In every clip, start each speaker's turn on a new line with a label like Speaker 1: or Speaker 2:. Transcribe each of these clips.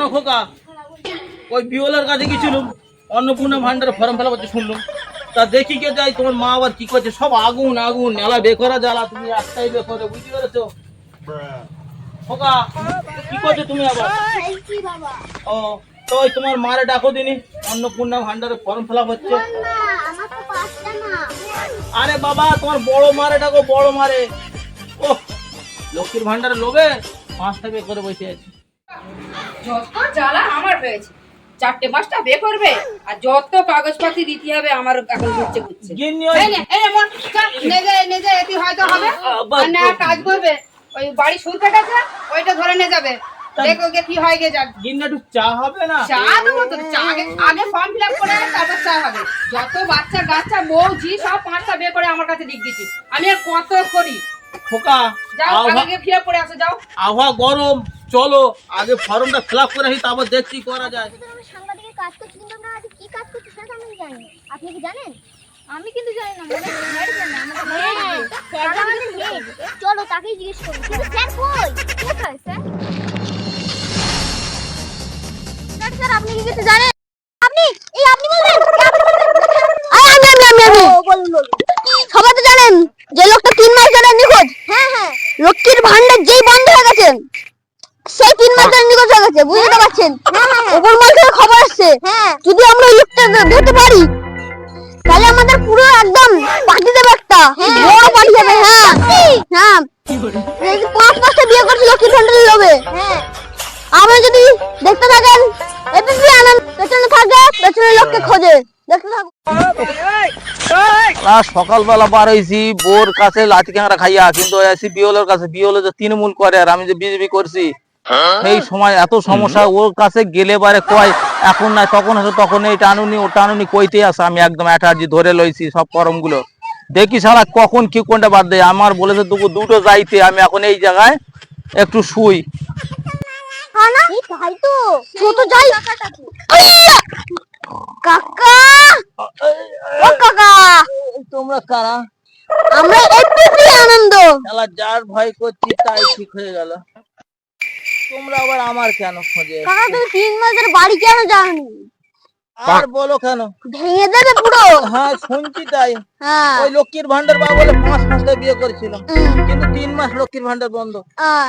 Speaker 1: জানো খোকা, ওই বিওলার কাছে গেছিলাম, অন্নপূর্ণা ভান্ডারে ফর্ম ফিল আপ করতে শুনলাম। তা দেখি কে যাই, তোমার মা আবার কি করছে, সব আগুন আগুন, নেলা বেকরা জ্বালা, তুমি একটাই বেকরে, বুঝতে পেরেছো খোকা? কি করছো তুমি আবার? ও, তো ওই তোমার মারে ডাকো দিনি, অন্নপূর্ণা ভান্ডারে ফর্ম ফিল আপ হচ্ছে। আরে বাবা, তোমার বড় মারে ডাকো, বড় মারে। ও, লক্ষ্মীর ভান্ডারে লোভে 5টা বে করে বসে আছে।
Speaker 2: যত জ্বালা আমার হয়েছে, 4টে-5টা বে করবে আর যত কাগজপাতি দিতে হবে আমার এখন ঘুরছে ঘুরছে।
Speaker 1: গিন্নি
Speaker 2: এই নে, মন, চল, নেজে এটি হয়তো হবে। আর না কাজ করবে, ওই বাড়ি সুর কেটেছে, ওইটা ধরে নিয়ে যাবে। দেখো গে কি হয় গে যাক।
Speaker 1: গিন্নি একটু চা হবে না?
Speaker 2: চা দেবো তো, চা আগে ফর্ম ফিল আপ করে তারপর চা হবে। যত বাচ্চা কাচ্চা বউ ঝি সব 5টা বে করে আমার কাছে লিখ দিচ্ছি। আমি আর কত করি।
Speaker 1: খোকা,
Speaker 2: যাও আগে ফিল আপ করে আসো, যাও।
Speaker 1: আবহাওয়া গরম, চলো আগে ফর্মটা ফিল আপ করে আসি, তারপর দেখছি কি করা যায়।
Speaker 3: সাংবাদিকের কাজ করছি, কিন্তু আমরা আজ কি কাজ করছি সেটা আমি জানি। আপনি কি জানেন? আমি কিন্তু জানি না, মানে স্যার জানে। আমাদের হেড, চলো তাকেই জিজ্ঞেস করি। কিন্তু স্যার কই? কোথায় স্যার? স্যার আপনি কি কিছু জানেন? আপনি আপনি বলবেন? আমি বলুন। সবাই তো জানেন যে লোকটা 3 মাস ধরে নিখোঁজ। হ্যাঁ, লক্ষ্মীর ভান্ডার যেই বন্ধ হয়ে গেছে, সেই 3 মাস ধরে নিখোঁজ হয়ে গেছে, বুঝতে পারছেন? ওপর মাল থেকে খবর আসছে, যদি আমরা ওই লোকটা ধরতে পারি তাহলে আমাদের পুরো একদম পার্টি দেবে, একটা বড় পার্টি হবে। হ্যাঁ, এই যে 5-5টা বিয়ে করছে লক্ষ্মীর ভান্ডারের লোভে। আপনি যদি দেখতে থাকেন, এবিপি আনন্দ পেছনে থাকে, পেছনের লোককে খোঁজে, দেখতে থাকুন।
Speaker 1: সকালবেলা বার হয়েছি বোর কাছে লাঠি ক্যাংরা খাইয়া, কিন্তু আসি বিওলের কাছে, বিওলে যে তৃণমূল করে আর আমি যে বিজেপি করছি, সেই সময় এত সমস্যা। ওর কাছে গেলে বারে কয় এখন না তখন আছে, তখন এই টানুনি ও টানুনি কইতে আসে। আমি একদম অ্যাটার্জি ধরে লইছি সব ফর্মগুলো, দেখি সারা কখন কি কোনটা বাদ দেয়। আমার বলেছে দুটো যাইতে, আমি এখন এই জায়গায় একটু শুই।
Speaker 3: তাই তো, ছোট যাই। কাকা, ও কাকা,
Speaker 1: তোমরা কারা?
Speaker 3: আমরা এবিপি আনন্দ।
Speaker 1: শালা যার ভয় করছি তাই ঠিক হয়ে গেল। তোমরা আবার আমার কেন খোঁজে?
Speaker 3: কাকা তুমি 3 মাস ধরে বাড়ি কেন যাওনি?
Speaker 1: আর বলো কেন?
Speaker 3: ভেঙে দেবে পুরো।
Speaker 1: হ্যাঁ শুনছি তাই।
Speaker 3: হ্যাঁ,
Speaker 1: ওই লক্ষ্মীর ভান্ডার বাবা বলে 5 মাসটা বিয়ে করেছিল, কিন্তু 3 মাস লক্ষ্মীর ভান্ডার বন্ধ।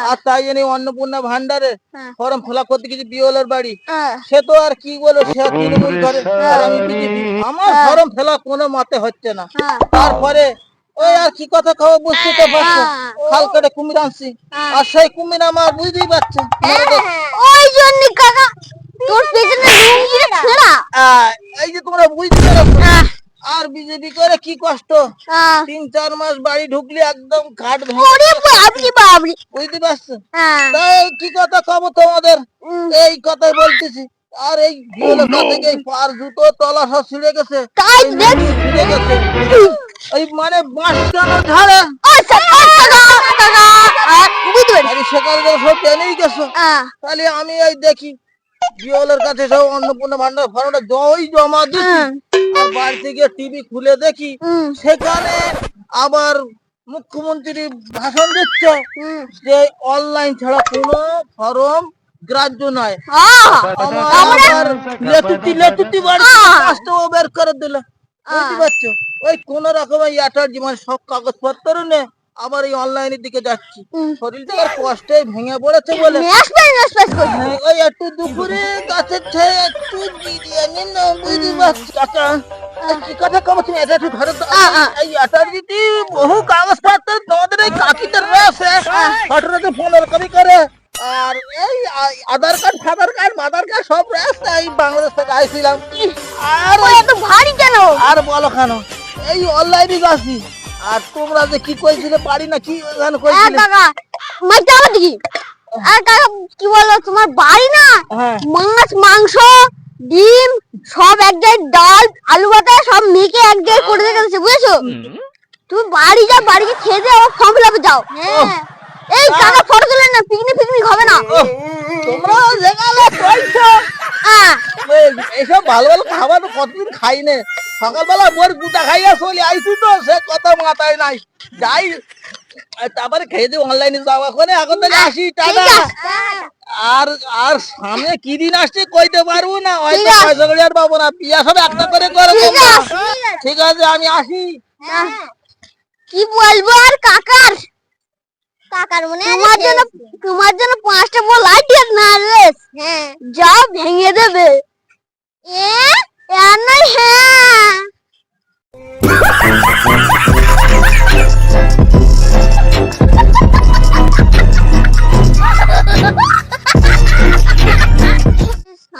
Speaker 1: আর তাই জন্য অন্নপূর্ণা ভান্ডারে ফর্ম ফিল আপ করতে গেছি বিওলের বাড়ি। সে তো আর কি বলো, সে তৃণমূল করে আর আমি বিজেপি। আমার ফর্ম ফিল আপ কোনো মতে হচ্ছে না। তারপরে ওই আর কি কথা খাবো বুঝতে তো পারছো, খাল কেটে কুমির আনছি, আর সেই কুমির আমার বুঝতেই পারছো।
Speaker 3: ওই জন্য কাকা তোর পেছনে লুঙ্গিটা ছেঁড়া।
Speaker 1: এই যে তোমরা বুঝতে পারছো, আর বিজেপি করে কি কষ্ট। 3-4 মাস বাড়ি ঢুকলি একদম ঘাট
Speaker 3: বাবরি।
Speaker 1: বুঝতে পারছো? তাই কি কথা খাবো তোমাদের, এই কথাই বলতেছি। আর এই থেকে পার জুতো তলা সব ছিঁড়ে গেছে, ছিঁড়ে গেছে। এই মানে বাঁশ কেন ঝাড়ে সেখানে সব টেনেই গেছো। তাহলে আমি এই দেখি বিওলের কাছে সব অন্নপূর্ণা ভান্ডার ফর্মটা জমা দিচ্ছি, আর বাড়ি থেকে টিভি খুলে দেখি সেখানে আবার মুখ্যমন্ত্রী ভাষণ দিচ্ছে যে অনলাইন ছাড়া কোনো ফর্ম গ্রাহ্য নয়। আমার লেটুটি বাড়ি কাজটাও বের করে দিল, বুঝতে পারছো? ওই কোন রকমের অ্যাটার্জি, মানে সব কাগজপত্র নে আবার এই অনলাইনের দিকে যাচ্ছি। শরীরটা আর কষ্টে ভেঙে পড়েছে বলে ওই একটু দুপুরে গাছের ছায় একটু বিরিয়ানি না, বুঝতে পারছি। কাকা কি কথা কব, তুমি এটা একটু ধরো তো। এই অ্যাটার্জিটি বহু কাগজপত্র তোমাদের এই কাকিদের রয়েছে, ফটোতে 15 কপি করে, আর এই আধার কার্ড মাদার কার্ড সব রয়েছে। এই বাংলাদেশ থেকে আইছিলাম। আর
Speaker 3: এত ভারী কেন?
Speaker 1: আর বলো কেন, এই অনলাইনে যাচ্ছি। আর তোমরা যে কি কইছিলে বাড়ি না কি জানো কইছিলে?
Speaker 3: কাকা মাইটা আমার দিকে। আর কাকা কি বলো, তোমার বাড়ি না মাছ মাংস ডিম সব এক জায়গায়, ডাল আলু ভাতা সব মেখে এক জায়গায় করে রেখেছে, বুঝেছো? তুমি বাড়ি যাও, বাড়িতে খেয়ে দিয়ে আবার ফর্ম ফিল আপে যাও। এই কাকা ফটো তুলে না, পিকনিক হবে না।
Speaker 1: তোমরা যেখানে কইছো এইসব ভালো ভালো খাবার তো কতদিন খাই নে। সকালবেলা বোর গুটা খাইয়া চলে আইছি তো, সে কথা মাথায় নাই। যাই তারপরে খেয়ে দিয়ে অনলাইনে যাওয়া করে এখন থেকে আসি, টাটা। আর আর সামনে কি দিন আসছে কইতে পারবো না, হয়তো পয়সা করে আর পাবো না, বিয়া সব একটা করে করে তোমরা। ঠিক আছে আমি আসি।
Speaker 3: কি বলবো আর কাকার মনে তোমার জন্য 5টা বল আইডিয়া না রে, যা ভেঙে দেবে। নয়, হ্যাঁ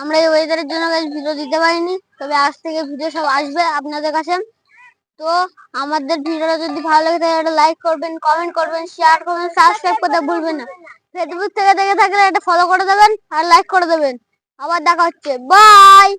Speaker 3: আমরা এই ওয়েদারের জন্য ভিডিও দিতে পারিনি, তবে আজ থেকে ভিডিও সব আসবে আপনাদের কাছে। তো আমাদের ভিডিওটা যদি ভালো লাগে তাহলে একটা লাইক করবেন, কমেন্ট করবেন, শেয়ার করবেন, সাবস্ক্রাইব করতে ভুলবেন না। ফেসবুক থেকে দেখে থাকলে একটা ফলো করে দেবেন আর লাইক করে দেবেন। আবার দেখা হচ্ছে, বাই।